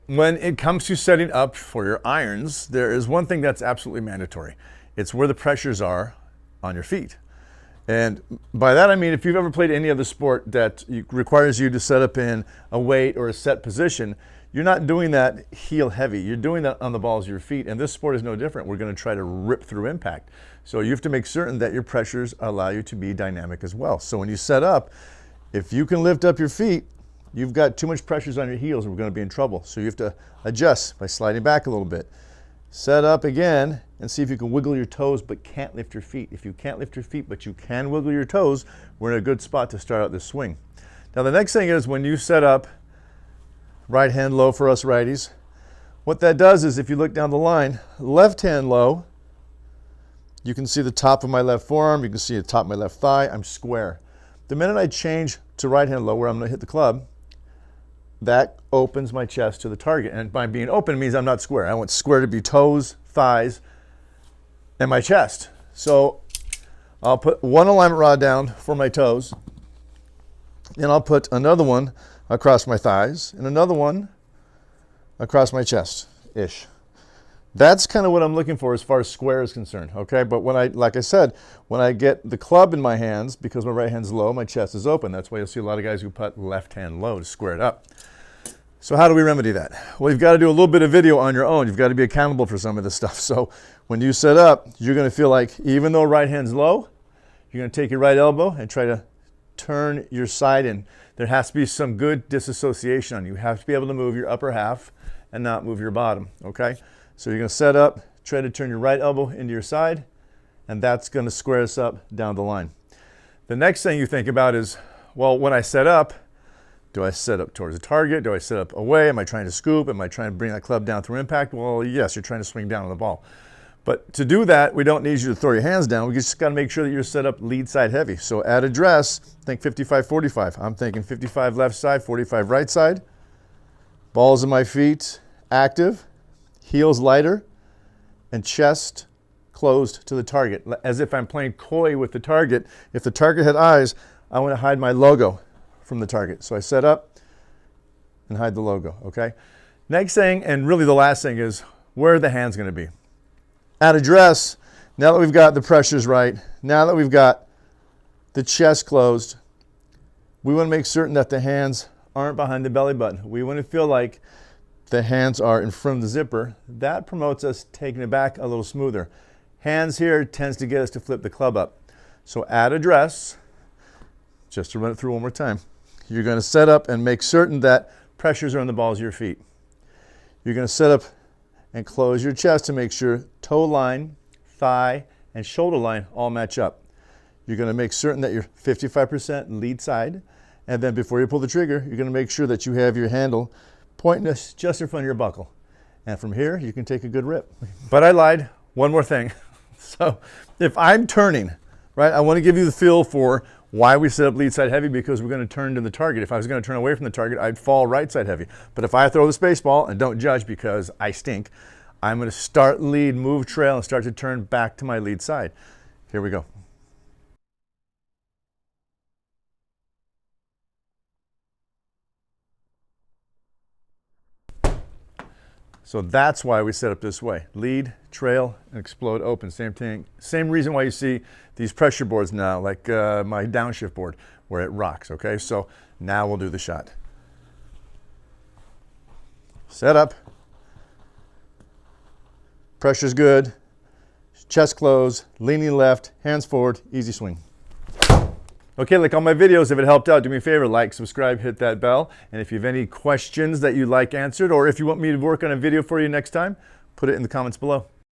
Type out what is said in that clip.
When it comes to setting up for your irons, there is one thing that's absolutely mandatory. It's where the pressures are on your feet. And by that I mean, if you've ever played any other sport that requires you to set up in a weight or a set position, you're not doing that heel heavy. You're doing that on the balls of your feet, and this sport is no different. We're going to try to rip through impact. So you have to make certain that your pressures allow you to be dynamic as well. So when you set up, if you can lift up your feet, you've got too much pressures on your heels and we're going to be in trouble. So you have to adjust by sliding back a little bit. Set up again and see if you can wiggle your toes but can't lift your feet. If you can't lift your feet but you can wiggle your toes, we're in a good spot to start out this swing. Now the next thing is when you set up right hand low for us righties, what that does is if you look down the line, left hand low, you can see the top of my left forearm, you can see the top of my left thigh, I'm square. The minute I change to right hand low where I'm going to hit the club, that opens my chest to the target. And by being open means I'm not square. I want square to be toes, thighs, and my chest. So I'll put one alignment rod down for my toes, and I'll put another one across my thighs, and another one across my chest-ish. That's kind of what I'm looking for as far as square is concerned, okay? But when like I said, when I get the club in my hands, because my right hand's low, my chest is open. That's why you'll see a lot of guys who put left hand low to square it up. So how do we remedy that? Well, you've got to do a little bit of video on your own. You've got to be accountable for some of this stuff. So when you set up, you're going to feel like even though right hand's low, you're going to take your right elbow and try to turn your side in. There has to be some good disassociation on you. You have to be able to move your upper half and not move your bottom, okay? So you're going to set up, try to turn your right elbow into your side, and that's going to square us up down the line. The next thing you think about is, well, when I set up, do I set up towards the target? Do I set up away? Am I trying to scoop? Am I trying to bring that club down through impact? Well, yes, you're trying to swing down on the ball. But to do that, we don't need you to throw your hands down. We just got to make sure that you're set up lead side heavy. So at address, think 55-45. I'm thinking 55 left side, 45 right side. Balls of my feet active. Heels lighter, and chest closed to the target, as if I'm playing coy with the target. If the target had eyes, I want to hide my logo from the target. So I set up and hide the logo, okay? Next thing, and really the last thing, is where are the hands going to be? At address, now that we've got the pressures right, now that we've got the chest closed, we want to make certain that the hands aren't behind the belly button. We want to feel like the hands are in front of the zipper. That promotes us taking it back a little smoother. Hands here tends to get us to flip the club up. So at address, just to run it through one more time, you're going to set up and make certain that pressures are on the balls of your feet. You're going to set up and close your chest to make sure toe line, thigh, and shoulder line all match up. You're going to make certain that you're 55% lead side, and then before you pull the trigger, you're going to make sure that you have your handle pointing just in front of your buckle. And from here, you can take a good rip. But I lied. One more thing. So if I'm turning, right, I want to give you the feel for why we set up lead side heavy, because we're going to turn to the target. If I was going to turn away from the target, I'd fall right side heavy. But if I throw the space ball, and don't judge because I stink, I'm going to start lead, move trail, and start to turn back to my lead side. Here we go. So that's why we set up this way. Lead, trail, and explode open. Same thing. Same reason why you see these pressure boards now, like my downshift board, where it rocks, okay? So now we'll do the shot. Set up. Pressure's good. Chest closed, leaning left, hands forward, easy swing. Okay, like all my videos, if it helped out, do me a favor, like, subscribe, hit that bell. And if you have any questions that you'd like answered, or if you want me to work on a video for you next time, put it in the comments below.